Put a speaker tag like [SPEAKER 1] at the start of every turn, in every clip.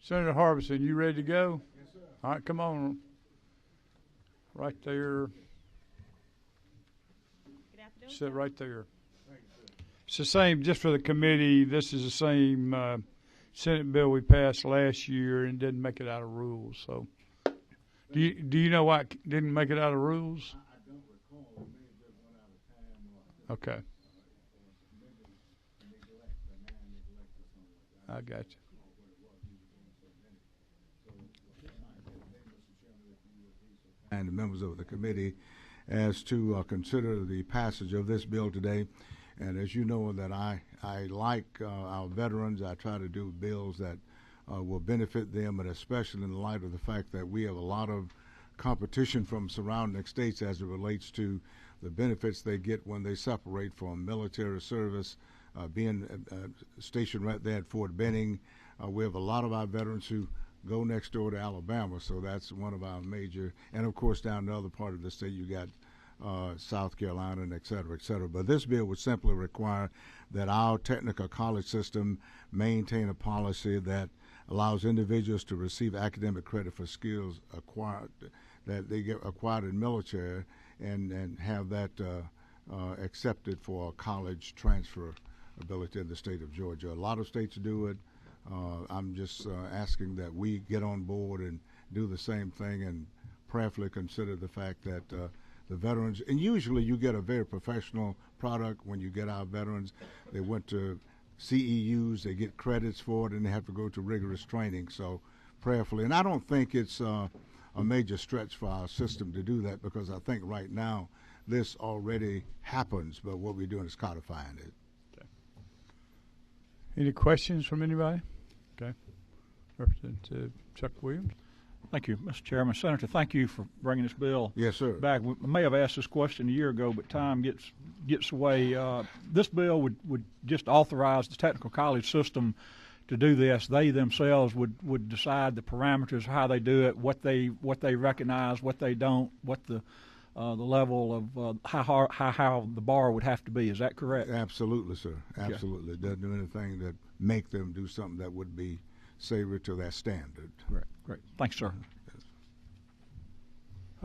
[SPEAKER 1] Senator Harbison, you ready to go? Yes, sir. All right, come on. Right there.
[SPEAKER 2] Good afternoon.
[SPEAKER 1] Sit right there. It's the same, just for the committee, this is the same Senate bill we passed last year and didn't make it out of rules. So, do you know why it didn't make it out of rules?
[SPEAKER 3] I don't recall. We may have just run out of time.
[SPEAKER 1] Okay.
[SPEAKER 3] Maybe neglect or non-neglect or something like that.
[SPEAKER 1] I got you.
[SPEAKER 3] And the members of the committee as to consider the passage of this bill today. And as you know that I like our veterans, I try to do bills that will benefit them, and especially in light of the fact that we have a lot of competition from surrounding states as it relates to the benefits they get when they separate from military service, being stationed right there at Fort Benning. We have a lot of our veterans who go next door to Alabama, so that's one of our major, and of course down the other part of the state you got South Carolina and et cetera, et cetera. But this bill would simply require that our technical college system maintain a policy that allows individuals to receive academic credit for skills acquired that they get acquired in military, and have that accepted for college transfer ability in the state of Georgia. A lot of states do it. I'm just asking that we get on board and do the same thing, and prayerfully consider the fact that the veterans, and usually you get a very professional product when you get our veterans. They went to CEUs, they get credits for it, and they have to go to rigorous training. So prayerfully, and I don't think it's a major stretch for our system to do that, because I think right now this already happens, but what we're doing is codifying it.
[SPEAKER 1] Okay. Any questions from anybody? Okay. Representative Chuck Williams.
[SPEAKER 4] Thank you, Mr. Chairman. Senator, thank you for bringing this bill
[SPEAKER 3] Yes, sir.
[SPEAKER 4] back. We may have asked this question a year ago, but time gets away. This bill would just authorize the technical college system to do this. They themselves would decide the parameters, how they do it, what they recognize, what they don't, what the level of how the bar would have to be. Is that correct?
[SPEAKER 3] Absolutely, sir. Absolutely. It doesn't do anything that make them do something that would be savory to that standard.
[SPEAKER 4] Great. Thanks, sir.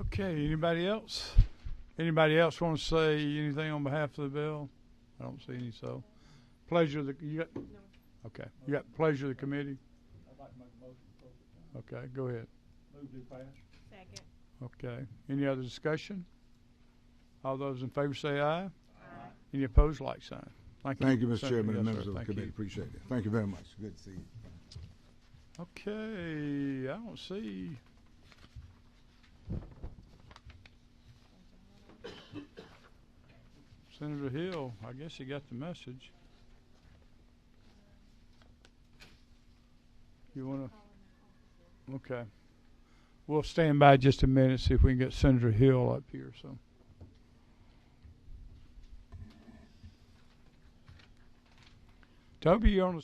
[SPEAKER 1] Okay, anybody else? Anybody else want to say anything on behalf of the bill? I don't see any, so. Pleasure of the, you got? No. Okay, you got pleasure of the committee?
[SPEAKER 4] I'd like to make a motion.
[SPEAKER 1] Okay, go ahead.
[SPEAKER 4] Move to pass.
[SPEAKER 2] Second.
[SPEAKER 1] Okay, any other discussion? All those in favor say aye.
[SPEAKER 2] Aye.
[SPEAKER 1] Any opposed, like sign.
[SPEAKER 3] Thank you, Mr. Chairman, and members of the committee. Appreciate it. Thank you very much. Good to see you.
[SPEAKER 1] Okay, I don't see. Senator Hill, I guess he got the message. You want to? Okay. We'll stand by just a minute, see if we can get Senator Hill up here. So. Toby, you're on the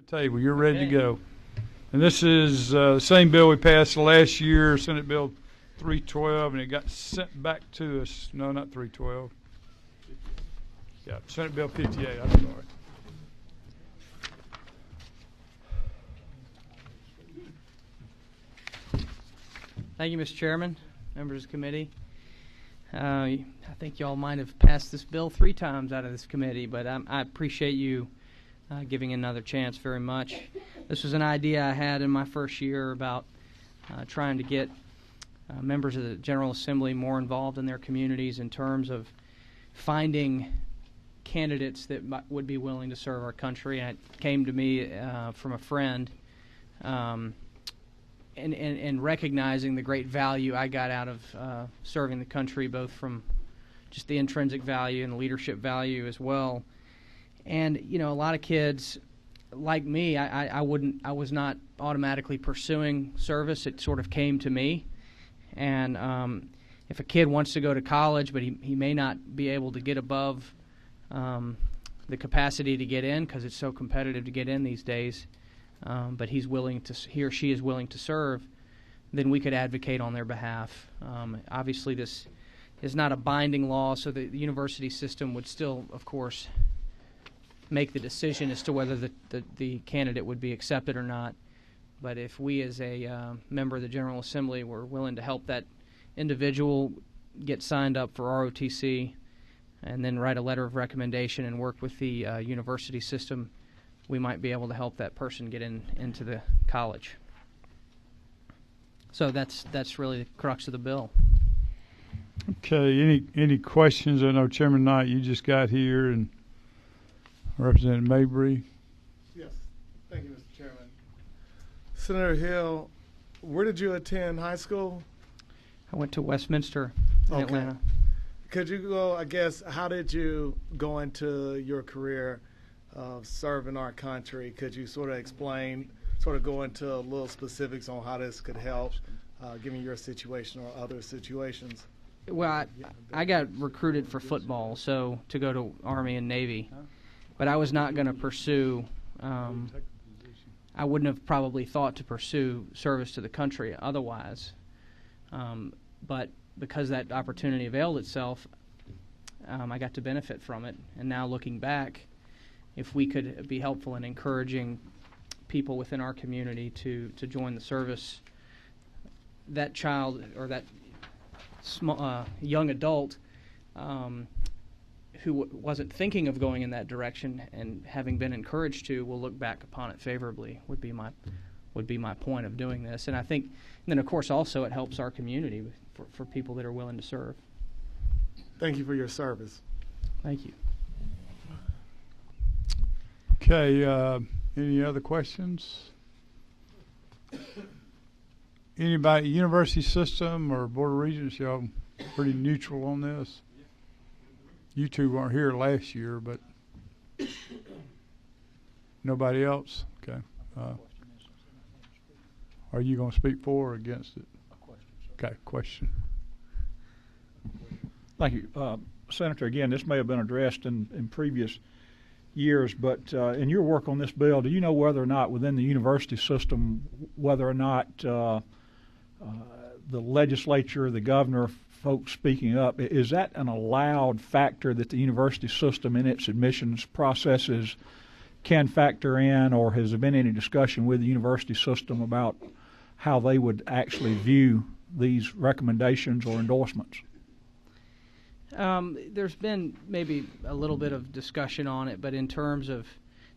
[SPEAKER 1] The table, you're ready to go. And this is the same bill we passed last year, Senate Bill 312, and it got sent back to us. No, not 312. Yeah, Senate Bill 58, I'm sorry.
[SPEAKER 2] Thank you, Mr. Chairman, members of the committee. I think y'all might have passed this bill 3 times out of this committee, but I appreciate you giving another chance very much. This was an idea I had in my first year about trying to get members of the General Assembly more involved in their communities in terms of finding candidates that would be willing to serve our country. And it came to me from a friend, and recognizing the great value I got out of serving the country, both from just the intrinsic value and the leadership value as well. And you know, a lot of kids like me, I was not automatically pursuing service. It sort of came to me. And if a kid wants to go to college, but he may not be able to get above the capacity to get in because it's so competitive to get in these days, but he or she is willing to serve, then we could advocate on their behalf. Obviously, this is not a binding law, so the university system would still, of course, make the decision as to whether the candidate would be accepted or not. But if we as a member of the General Assembly were willing to help that individual get signed up for ROTC and then write a letter of recommendation and work with the university system, we might be able to help that person get into the college. So that's really the crux of the bill.
[SPEAKER 1] Okay, any questions? I know Chairman Knight, you just got here, and Representative Mabry.
[SPEAKER 5] Yes, thank you, Mr. Chairman. Senator Hill, where did you attend high school?
[SPEAKER 2] I went to Westminster in Atlanta.
[SPEAKER 5] Could you go, I guess, how did you go into your career of serving our country? Could you sort of explain, sort of go into a little specifics on how this could help, given your situation or other situations?
[SPEAKER 2] Well, I got recruited for football, so to go to Army and Navy. But I was not going to pursue, I wouldn't have probably thought to pursue service to the country otherwise. But because that opportunity availed itself, I got to benefit from it. And now looking back, if we could be helpful in encouraging people within our community to join the service, that child or that young adult who wasn't thinking of going in that direction and having been encouraged to will look back upon it favorably would be my point of doing this. And I think, and then of course also it helps our community for people that are willing to serve.
[SPEAKER 5] Thank you for your service.
[SPEAKER 2] Thank you.
[SPEAKER 1] Okay, any other questions? Anybody, university system or Board of Regents, y'all pretty neutral on this? You two weren't here last year, but nobody else? Okay. Are you going to speak for or against it? Okay, question.
[SPEAKER 4] Thank you. Senator, again, this may have been addressed in previous years, but in your work on this bill, do you know whether or not within the university system, whether or not the legislature, the governor, folks speaking up, is that an allowed factor that the university system in its admissions processes can factor in, or has there been any discussion with the university system about how they would actually view these recommendations or endorsements?
[SPEAKER 2] There's been maybe a little bit of discussion on it, but in terms of,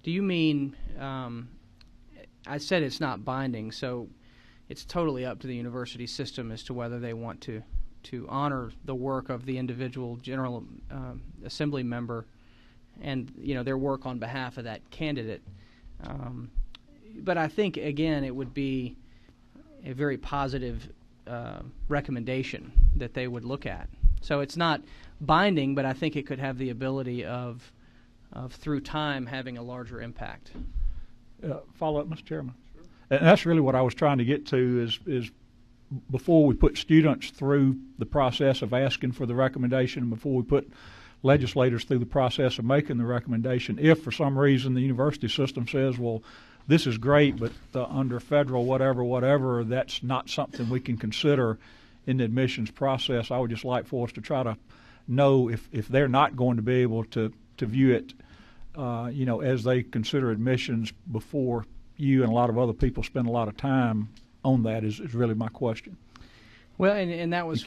[SPEAKER 2] do you mean, I said it's not binding, so it's totally up to the university system as to whether they want to honor the work of the individual General Assembly member and, you know, their work on behalf of that candidate. But I think, again, it would be a very positive recommendation that they would look at. So it's not binding, but I think it could have the ability of through time, having a larger impact.
[SPEAKER 4] Follow up, Mr. Chairman. Sure. And that's really what I was trying to get to is before we put students through the process of asking for the recommendation, before we put legislators through the process of making the recommendation, if for some reason the university system says, well, this is great, but under federal whatever, that's not something we can consider in the admissions process. I would just like for us to try to know if they're not going to be able to view it, as they consider admissions before you and a lot of other people spend a lot of time on that is really my question.
[SPEAKER 2] Well, and that was,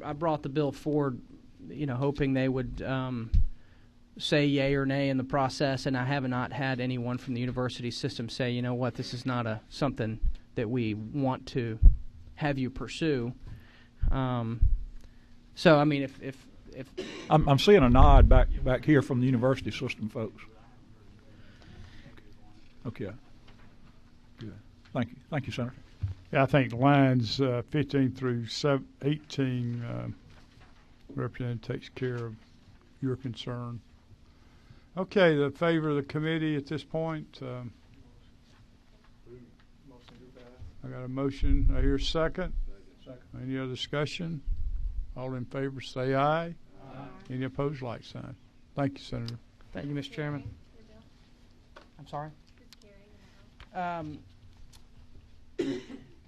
[SPEAKER 2] I brought the bill forward, hoping they would say yay or nay in the process, and I have not had anyone from the university system say, you know what, this is not something that we want to have you pursue. So, I mean, if
[SPEAKER 4] I'm seeing a nod back here from the university system folks. Okay. Good. Thank you, Senator.
[SPEAKER 1] Yeah, I think lines 15 through 18 representative takes care of your concern. Okay, the favor of the committee at this point. I got a motion. I hear a second. Any other discussion? All in favor say aye. Aye. Any opposed, like sign. Thank you, Senator.
[SPEAKER 2] Thank you, Mr. Chairman. I'm sorry?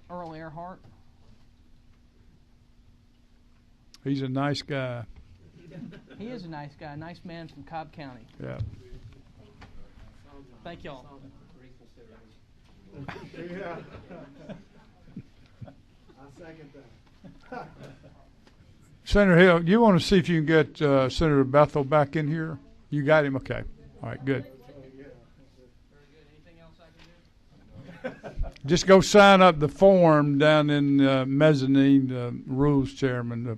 [SPEAKER 2] Earl Earhart.
[SPEAKER 1] He's a nice guy.
[SPEAKER 2] He is a nice guy, a nice man from Cobb County.
[SPEAKER 1] Yeah.
[SPEAKER 2] Thank y'all.
[SPEAKER 5] Yeah. I second that.
[SPEAKER 1] Senator Hill, you want to see if you can get Senator Bethel back in here? You got him? Okay. All right, good. Just go sign up the form down in mezzanine, rules chairman, to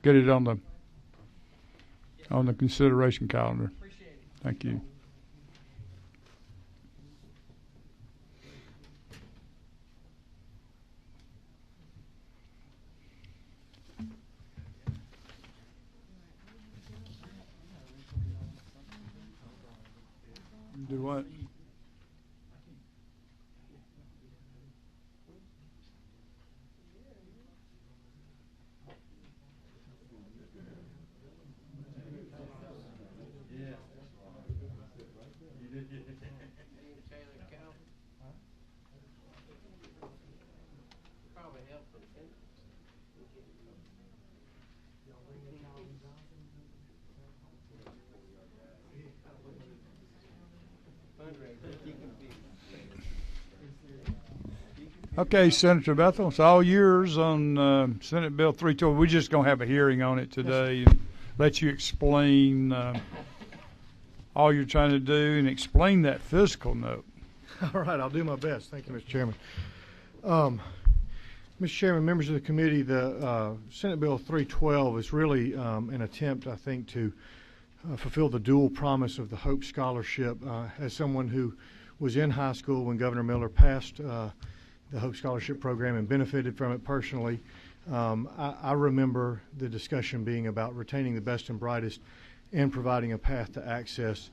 [SPEAKER 1] get it on the consideration calendar.
[SPEAKER 2] Appreciate it.
[SPEAKER 1] Thank you. Do what? Okay, Senator Bethel, it's all yours on Senate Bill 312. We're just going to have a hearing on it today and let you explain all you're trying to do and explain that fiscal note.
[SPEAKER 6] All right, I'll do my best. Thank you, Mr. Chairman. Mr. Chairman, members of the committee, the Senate Bill 312 is really an attempt, I think, to fulfill the dual promise of the Hope Scholarship. As someone who was in high school when Governor Miller passed the Hope Scholarship Program and benefited from it personally, I remember the discussion being about retaining the best and brightest and providing a path to access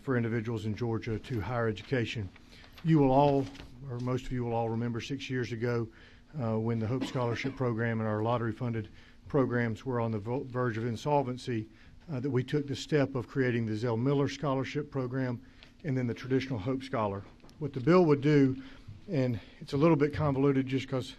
[SPEAKER 6] for individuals in Georgia to higher education. You will all, or most of you will all remember 6 years ago when the Hope Scholarship Program and our lottery-funded programs were on the verge of insolvency, that we took the step of creating the Zell Miller Scholarship Program and then the traditional Hope Scholar. What the bill would do, and it's a little bit convoluted just because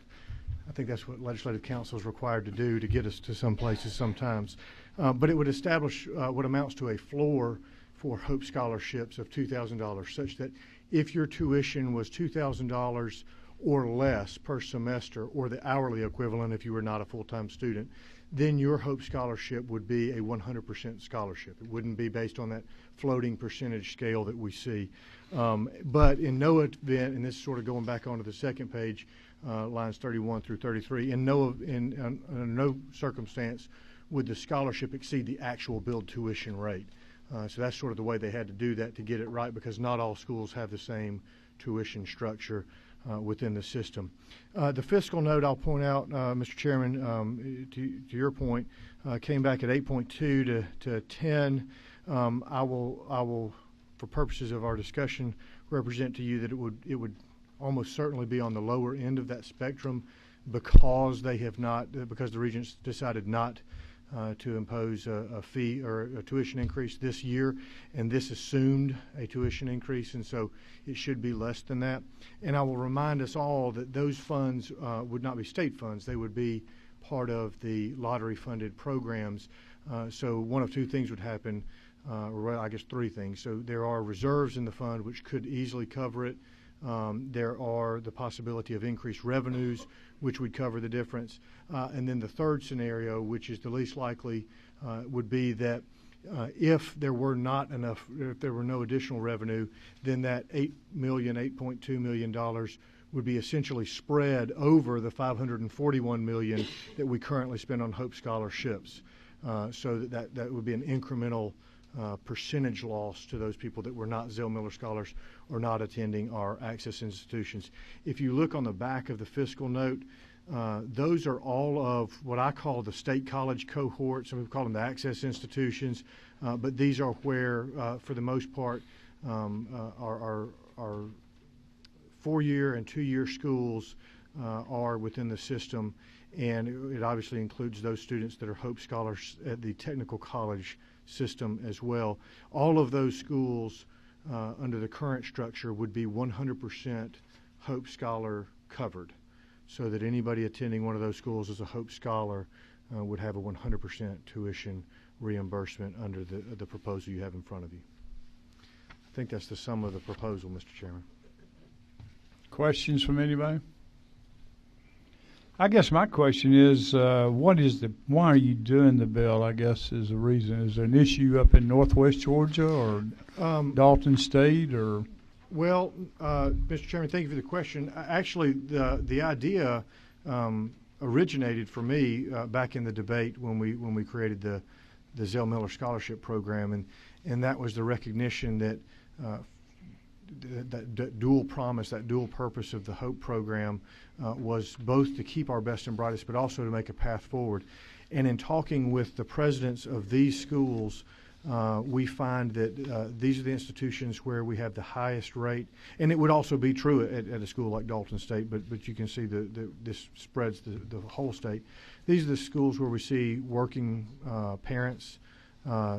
[SPEAKER 6] I think that's what Legislative Council is required to do to get us to some places sometimes, but it would establish what amounts to a floor for Hope Scholarships of $2,000, such that if your tuition was $2,000 or less per semester, or the hourly equivalent if you were not a full-time student, then your Hope Scholarship would be a 100% scholarship. It wouldn't be based on that floating percentage scale that we see. But in no event, and this is sort of going back onto the second page, lines 31 through 33, in no circumstance would the scholarship exceed the actual billed tuition rate. So that's sort of the way they had to do that to get it right, because not all schools have the same tuition structure within the system. The fiscal note, I'll point out, Mr. Chairman, to your point, came back at 8.2 to 10. I will, for purposes of our discussion, represent to you that it would almost certainly be on the lower end of that spectrum, because they have not, because the Regents decided not to impose a fee or a tuition increase this year, and this assumed a tuition increase, and so it should be less than that. And I will remind us all that those funds would not be state funds. They would be part of the lottery-funded programs. So one of two things would happen, or I guess three things. So there are reserves in the fund which could easily cover it. There are the possibility of increased revenues, which would cover the difference. And then the third scenario, which is the least likely, would be that if there were not enough, if there were no additional revenue, then that $8.2 million would be essentially spread over the $541 million that we currently spend on Hope scholarships. So that would be an incremental percentage loss to those people that were not Zell Miller scholars or not attending our access institutions. If you look on the back of the fiscal note, those are all of what I call the state college cohort. Some people call them the access institutions, but these are where, for the most part, our 4-year and 2-year schools are within the system, and it obviously includes those students that are Hope Scholars at the technical college system as well. All of those schools under the current structure would be 100% Hope Scholar covered, so that anybody attending one of those schools as a Hope Scholar would have a 100% tuition reimbursement under the proposal you have in front of you. I think that's the sum of the proposal, Mr. Chairman.
[SPEAKER 1] Questions from anybody? I guess my question is, why are you doing the bill, I guess, is the reason. Is there an issue up in Northwest Georgia or Dalton State or?
[SPEAKER 6] Well, Mr. Chairman, thank you for the question. Actually, the idea originated for me back in the debate when we created the Zell Miller Scholarship Program, and that was the recognition that that dual promise, that dual purpose of the HOPE program was both to keep our best and brightest, but also to make a path forward. And in talking with the presidents of these schools, we find that these are the institutions where we have the highest rate, and it would also be true at a school like Dalton State, but you can see this spreads the whole state. These are the schools where we see working parents,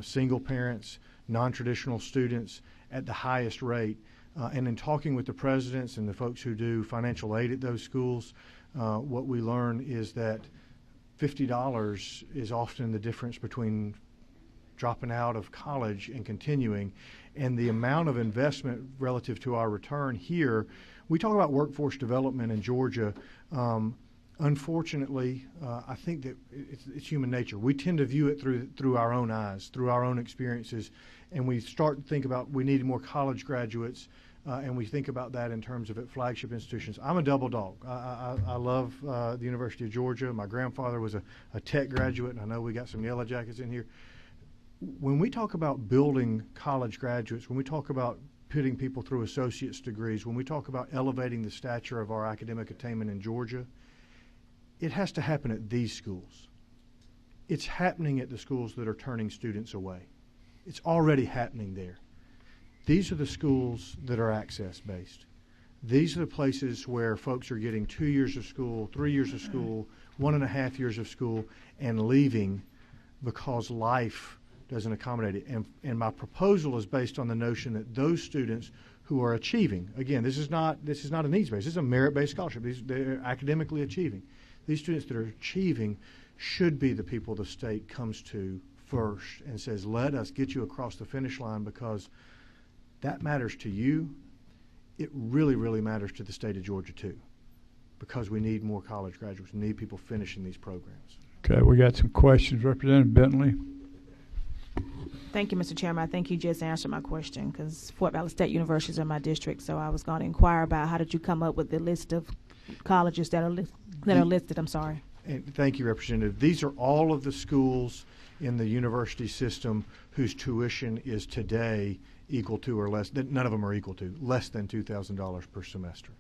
[SPEAKER 6] single parents, non-traditional students at the highest rate. And in talking with the presidents and the folks who do financial aid at those schools, what we learn is that $50 is often the difference between dropping out of college and continuing, and the amount of investment relative to our return here. We talk about workforce development in Georgia. Unfortunately, I think that it's human nature. We tend to view it through our own eyes, through our own experiences, and we start to think about we need more college graduates, and we think about that in terms of at flagship institutions. I'm a double dog. I love the University of Georgia. My grandfather was a tech graduate, and I know we got some Yellow Jackets in here. When we talk about building college graduates, when we talk about putting people through associate's degrees, when we talk about elevating the stature of our academic attainment in Georgia, it has to happen at these schools. It's happening at the schools that are turning students away. It's already happening there. These are the schools that are access-based. These are the places where folks are getting 2 years of school, 3 years of school, 1.5 years of school, and leaving because life doesn't accommodate it. And my proposal is based on the notion that those students who are achieving, again, this is not a needs-based, this is a merit-based scholarship. They're academically achieving. These students that are achieving should be the people the state comes to first and says, let us get you across the finish line, because that matters to you. It really, really matters to the state of Georgia too, because we need more college graduates. We need people finishing these programs.
[SPEAKER 1] Okay, we got some questions. Representative Bentley.
[SPEAKER 7] Thank you, Mr. Chairman. I think you just answered my question, because Fort Valley State University is in my district, so I was going to inquire about how did you come up with the list of colleges that are listed. I'm sorry.
[SPEAKER 6] And thank you, Representative. These are all of the schools in the university system whose tuition is today equal to or less, none of them are equal to, less than $2,000 per semester.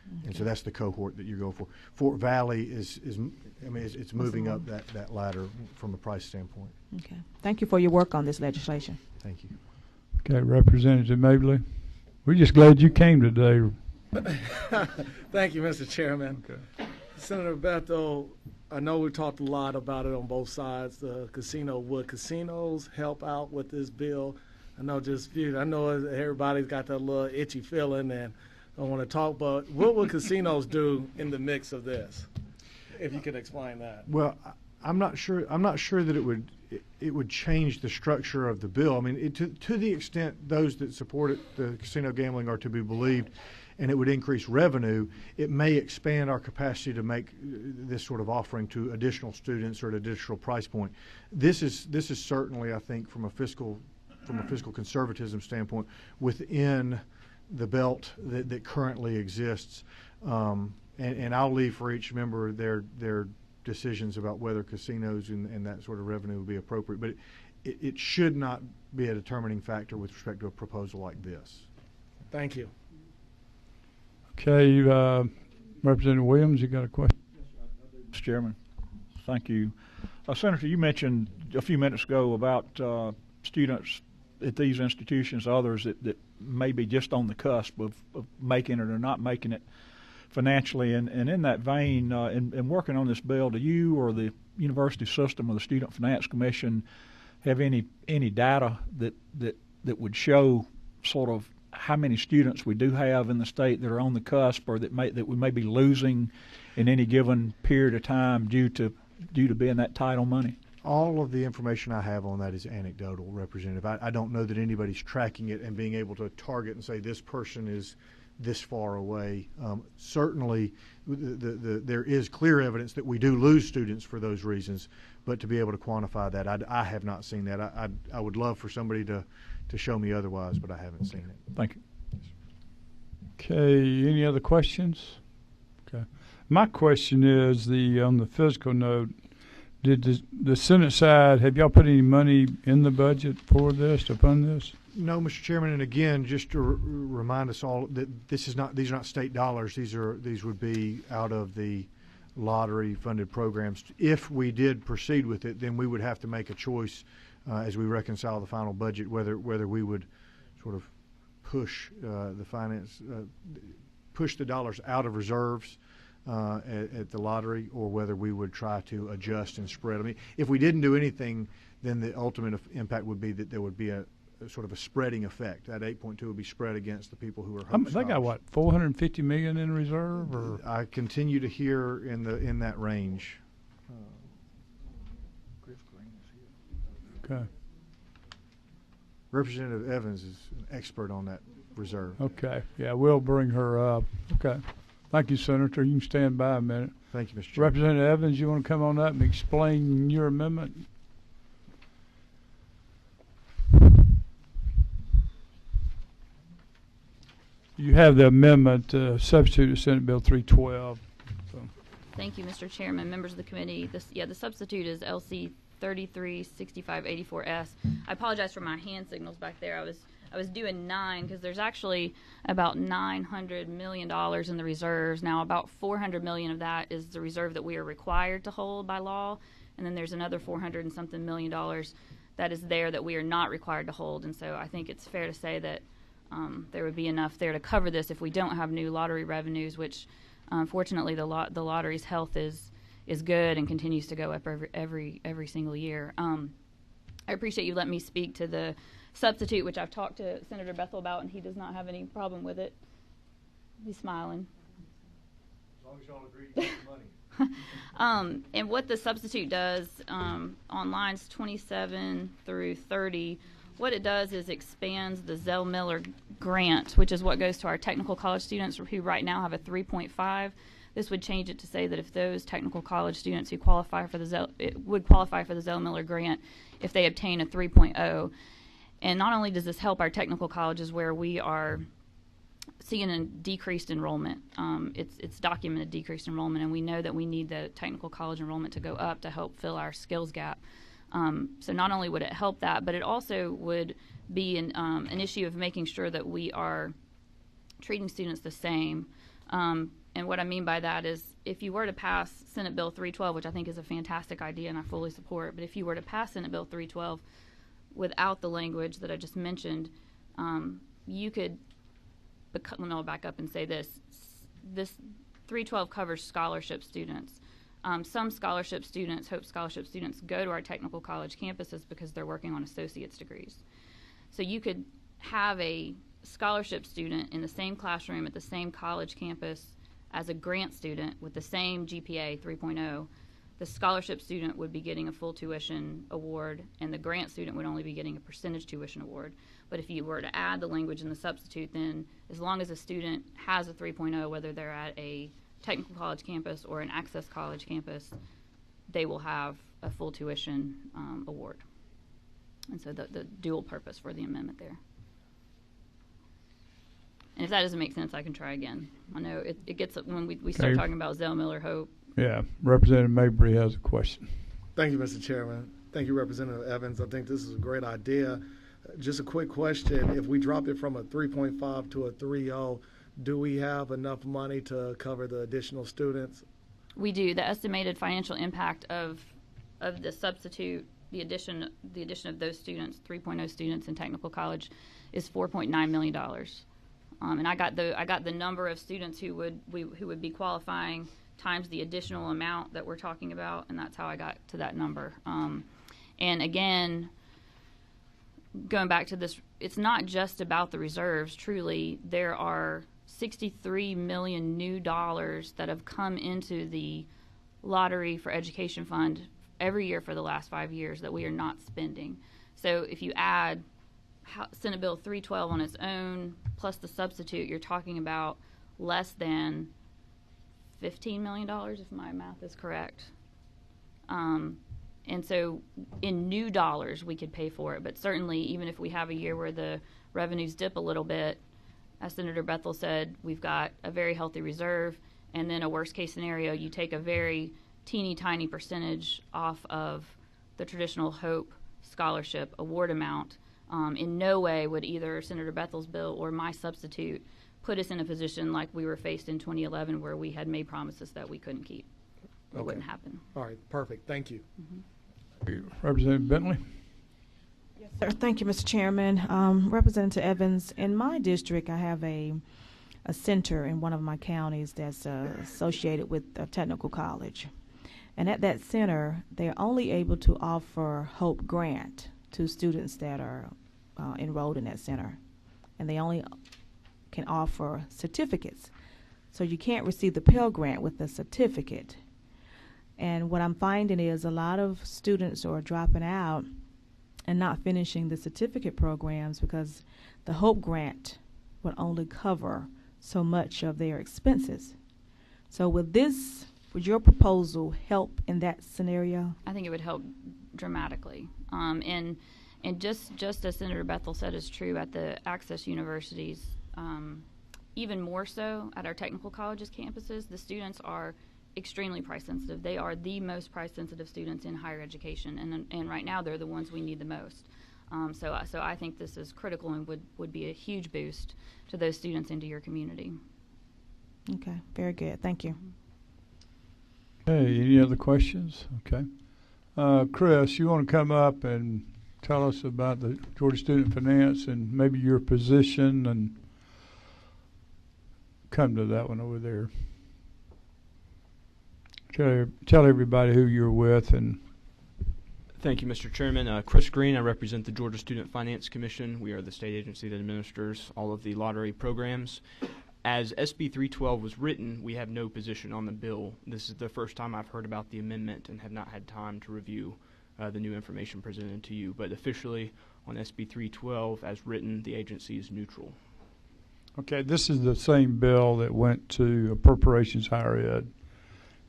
[SPEAKER 6] Okay. And so that's the cohort that you go for. Fort Valley is it's moving up that ladder from a price standpoint.
[SPEAKER 7] Okay. Thank you for your work on this legislation.
[SPEAKER 6] Thank you.
[SPEAKER 1] Okay, Representative Mabley. We're just glad you came today.
[SPEAKER 5] Thank you, Mr. Chairman.
[SPEAKER 1] Okay.
[SPEAKER 5] Senator Bethel, I know we talked a lot about it on both sides. The casino, would casinos help out with this bill? I know everybody's got that little itchy feeling and don't want to talk, but what would casinos do in the mix of this? If you could explain that.
[SPEAKER 6] Well, I'm not sure that it would change the structure of the bill. I mean, to the extent those that support it, the casino gambling, are to be believed, and it would increase revenue, it may expand our capacity to make this sort of offering to additional students or at additional price point. This is certainly, I think, from a fiscal conservatism standpoint, within the belt that currently exists. And I'll leave for each member their decisions about whether casinos and that sort of revenue would be appropriate. But it should not be a determining factor with respect to a proposal like this.
[SPEAKER 5] Thank you.
[SPEAKER 1] Okay, Representative Williams, you got a question?
[SPEAKER 4] Mr. Chairman, thank you. Senator, you mentioned a few minutes ago about students at these institutions, others that may be just on the cusp of making it or not making it financially. And in that vein, in working on this bill, do you or the university system or the Student Finance Commission have any data that would show sort of how many students we do have in the state that are on the cusp, or that we may be losing in any given period of time due to being that title money?
[SPEAKER 6] All of the information I have on that is anecdotal, Representative. I don't know that anybody's tracking it and being able to target and say this person is this far away. Certainly, there is clear evidence that we do lose students for those reasons, but to be able to quantify that, I have not seen that. I would love for somebody to show me otherwise, but I haven't seen it.
[SPEAKER 4] Thank you.
[SPEAKER 1] Okay, any other questions? Okay. My question is, on the fiscal note, did the Senate side, have y'all put any money in the budget for this, to fund this?
[SPEAKER 6] No, Mr. Chairman, and again, just to remind us all that these are not state dollars. These would be out of the lottery-funded programs. If we did proceed with it, then we would have to make a choice as we reconcile the final budget, whether we would sort of push push the dollars out of reserves at the lottery, or whether we would try to adjust and spread. I mean, if we didn't do anything, then the ultimate impact would be that there would be a sort of a spreading effect. That 8.2 would be spread against the people who are host
[SPEAKER 1] They got what, $450 million in reserve? Or
[SPEAKER 6] I continue to hear in that range.
[SPEAKER 1] okay.
[SPEAKER 6] Representative Evans is an expert on that reserve.
[SPEAKER 1] Okay. Yeah, we'll bring her up. Okay. Thank you, Senator. You can stand by a minute.
[SPEAKER 6] Thank you, Mr. Chairman.
[SPEAKER 1] Representative Evans, you want to come on up and explain your amendment? You have the amendment substitute to Senate Bill 312. So.
[SPEAKER 8] Thank you, Mr. Chairman, members of the committee. The substitute is LC 336584S. I apologize for my hand signals back there. I was doing 9 because there's actually about $900 million in the reserves. Now, about $400 million of that is the reserve that we are required to hold by law, and then there's another $400 and something million that is there that we are not required to hold. And so I think it's fair to say that there would be enough there to cover this if we don't have new lottery revenues, which fortunately the lottery's health is good and continues to go up every single year. I appreciate you letting me speak to the substitute, which I've talked to Senator Bethel about, and he does not have any problem with it. He's smiling.
[SPEAKER 6] As long as y'all agree to get the money.
[SPEAKER 8] And what the substitute does on lines 27 through 30, what it does is expands the Zell Miller grant, which is what goes to our technical college students who right now have a 3.5. This would change it to say that if those technical college students who qualify for the Zell Miller grant if they obtain a 3.0. And not only does this help our technical colleges where we are seeing a decreased enrollment, it's documented decreased enrollment, and we know that we need the technical college enrollment to go up to help fill our skills gap. So not only would it help that, but it also would be an issue of making sure that we are treating students the same. And what I mean by that is if you were to pass Senate Bill 312, which I think is a fantastic idea and I fully support, but if you were to pass Senate Bill 312 without the language that I just mentioned, you could, I'll back up and say this 312 covers scholarship students. Some scholarship students, Hope Scholarship students, go to our technical college campuses because they're working on associate's degrees. So you could have a scholarship student in the same classroom at the same college campus as a grant student with the same GPA 3.0. The scholarship student would be getting a full tuition award, and the grant student would only be getting a percentage tuition award. But if you were to add the language in the substitute, then as long as a student has a 3.0, whether they're at a technical college campus or an access college campus, they will have a full tuition award. And so the dual purpose for the amendment there. And if that doesn't make sense, I can try again. I know it gets, when we start
[SPEAKER 1] Okay.
[SPEAKER 8] talking about Zell, Miller, Hope.
[SPEAKER 1] Yeah, Representative Mabry has a question.
[SPEAKER 5] Thank you, Mr. Chairman. Thank you, Representative Evans. I think this is a great idea. Just a quick question. If we drop it from a 3.5 to a 3.0, do we have enough money to cover the additional students?
[SPEAKER 8] We do. The estimated financial impact of the substitute, the addition of those students, 3.0 students in technical college, is $4.9 million. And I got the number of students who would be qualifying times the additional amount that we're talking about, and that's how I got to that number. And again, going back to this, it's not just about the reserves. Truly, there are $63 million new dollars that have come into the Lottery for Education Fund every year for the last 5 years that we are not spending. So if you add Senate Bill 312 on its own plus the substitute, you're talking about less than $15 million, if my math is correct. And so in new dollars, we could pay for it. But certainly, even if we have a year where the revenues dip a little bit, as Senator Bethel said, we've got a very healthy reserve. And then a worst-case scenario, you take a very teeny tiny percentage off of the traditional Hope Scholarship award amount. In no way would either Senator Bethel's bill or my substitute put us in a position like we were faced in 2011 where we had made promises that we couldn't keep. It
[SPEAKER 5] Okay.
[SPEAKER 8] wouldn't happen.
[SPEAKER 5] All right, perfect. Thank you.
[SPEAKER 1] Representative Bentley?
[SPEAKER 7] Yes, sir. Thank you, Mr. Chairman. Representative Evans, in my district, I have a center in one of my counties that's associated with a technical college. And at that center, they're only able to offer Hope Grant to students that are enrolled in that center. And they only can offer certificates. So you can't receive the Pell Grant with a certificate. And what I'm finding is a lot of students are dropping out and not finishing the certificate programs because the Hope Grant would only cover so much of their expenses. So would your proposal help in that scenario?
[SPEAKER 8] I think it would help dramatically. And just as Senator Bethel said is true at the access universities, even more so at our technical colleges campuses, the students are extremely price sensitive. They are the most price sensitive students in higher education, and right now they're the ones we need the most. So I think this is critical and would be a huge boost to those students into your community.
[SPEAKER 7] Okay, very good. Thank you.
[SPEAKER 1] Okay, any other questions? Okay. Chris, you want to come up and tell us about the Georgia Student Finance and maybe your position, and come to that one over there. Tell everybody who you're with. And
[SPEAKER 9] thank you, Mr. Chairman. Chris Green, I represent the Georgia Student Finance Commission. We are the state agency that administers all of the lottery programs. As SB 312 was written, we have no position on the bill. This is the first time I've heard about the amendment and have not had time to review the new information presented to you. But officially, on SB 312, as written, the agency is neutral.
[SPEAKER 1] okay, this is the same bill that went to appropriations higher ed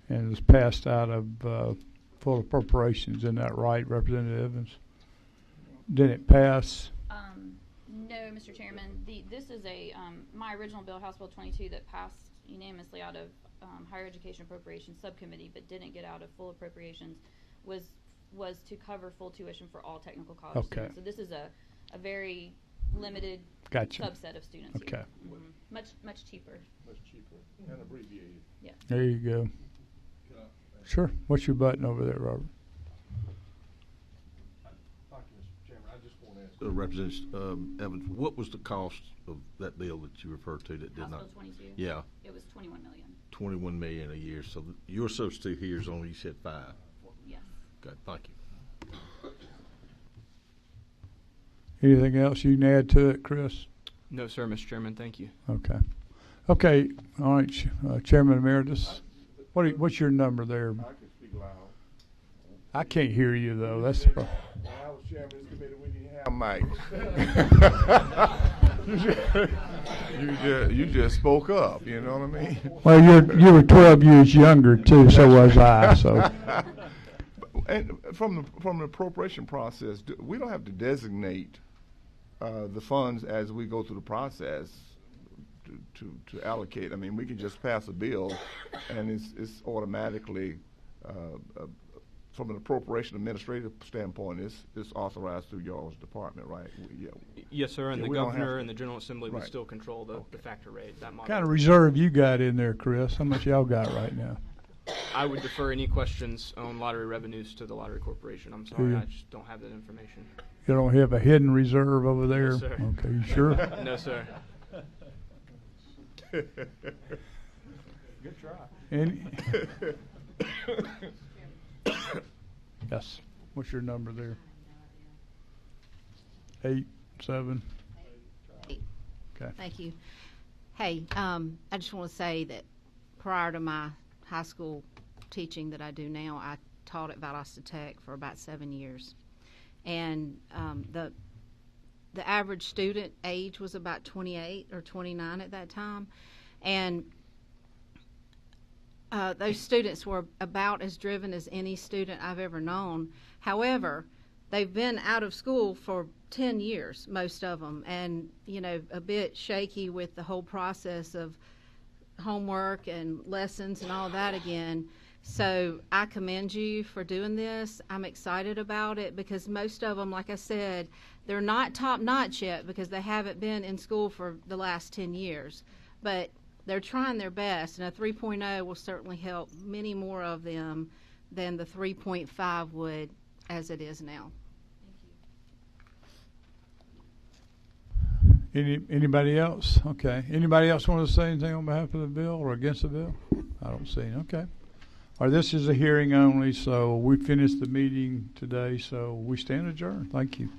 [SPEAKER 1] and was passed out of full appropriations. Isn't that right, Representative Evans? Didn't it pass?
[SPEAKER 8] No, Mr. Chairman. This is my original bill, House Bill 22, that passed unanimously out of Higher Education Appropriations Subcommittee, but didn't get out of full appropriations, was to cover full tuition for all technical college students. So this is a very limited subset of students.
[SPEAKER 1] Okay.
[SPEAKER 8] Here. Much cheaper.
[SPEAKER 3] Much cheaper and abbreviated.
[SPEAKER 8] Yeah.
[SPEAKER 1] There you go. Sure. What's your button over there, Robert?
[SPEAKER 6] Thank you, Mr. Chairman.
[SPEAKER 10] Representative Evans, what was the cost of that bill that you referred to that did
[SPEAKER 8] House
[SPEAKER 10] not?
[SPEAKER 8] Bill 22.
[SPEAKER 10] Yeah,
[SPEAKER 8] It was 21 million.
[SPEAKER 10] 21 million a year. So your substitute here is only, you said 5.
[SPEAKER 8] Yes.
[SPEAKER 10] Good, thank you.
[SPEAKER 1] Anything else you can add to it, Chris?
[SPEAKER 9] No, sir, Mr. Chairman. Thank you.
[SPEAKER 1] Okay. Okay. All right, Chairman Emeritus. What's your number there?
[SPEAKER 11] I can speak loud.
[SPEAKER 1] I can't hear you though. That's the problem.
[SPEAKER 11] When I was chairman of this committee, we didn't have mics. you just spoke up. You know what I mean?
[SPEAKER 1] Well, you were 12 years younger too, so was I. So.
[SPEAKER 11] And from the appropriation process, we don't have to designate the funds as we go through the process to allocate. I mean, we can just pass a bill, and it's automatically from an appropriation administrative standpoint, it's authorized through y'all's department, right?
[SPEAKER 9] Yes, sir. And the
[SPEAKER 11] we don't have
[SPEAKER 9] governor
[SPEAKER 11] to-
[SPEAKER 9] and the General Assembly will
[SPEAKER 11] Right.
[SPEAKER 9] still control the
[SPEAKER 11] Okay.
[SPEAKER 9] factor rate. That model.
[SPEAKER 1] Kind of reserve you got in there, Chris? How much y'all got right now?
[SPEAKER 9] I would defer any questions on lottery revenues to the Lottery Corporation. I'm
[SPEAKER 1] Do
[SPEAKER 9] sorry,
[SPEAKER 1] you?
[SPEAKER 9] I just don't have that information.
[SPEAKER 1] You don't have a hidden reserve over there?
[SPEAKER 9] No, sir.
[SPEAKER 1] Okay, you sure?
[SPEAKER 9] No, sir.
[SPEAKER 11] Good
[SPEAKER 1] try. Any? Yes. What's your number there? 8, 7. Okay.
[SPEAKER 12] Thank you. Hey, I just want to say that prior to my high school teaching that I do now, I taught at Valdosta Tech for about 7 years. And the average student age was about 28 or 29 at that time. And those students were about as driven as any student I've ever known. However, they've been out of school for 10 years, most of them, and, you know, a bit shaky with the whole process of homework and lessons and all that again. So I commend you for doing this. I'm excited about it because most of them, like I said, they're not top-notch yet because they haven't been in school for the last 10 years. But they're trying their best, and a 3.0 will certainly help many more of them than the 3.5 would as it is now.
[SPEAKER 1] Anybody else? Okay. Anybody else want to say anything on behalf of the bill or against the bill? I don't see it. Okay. All right, this is a hearing only, so we finished the meeting today, so we stand adjourned. Thank you.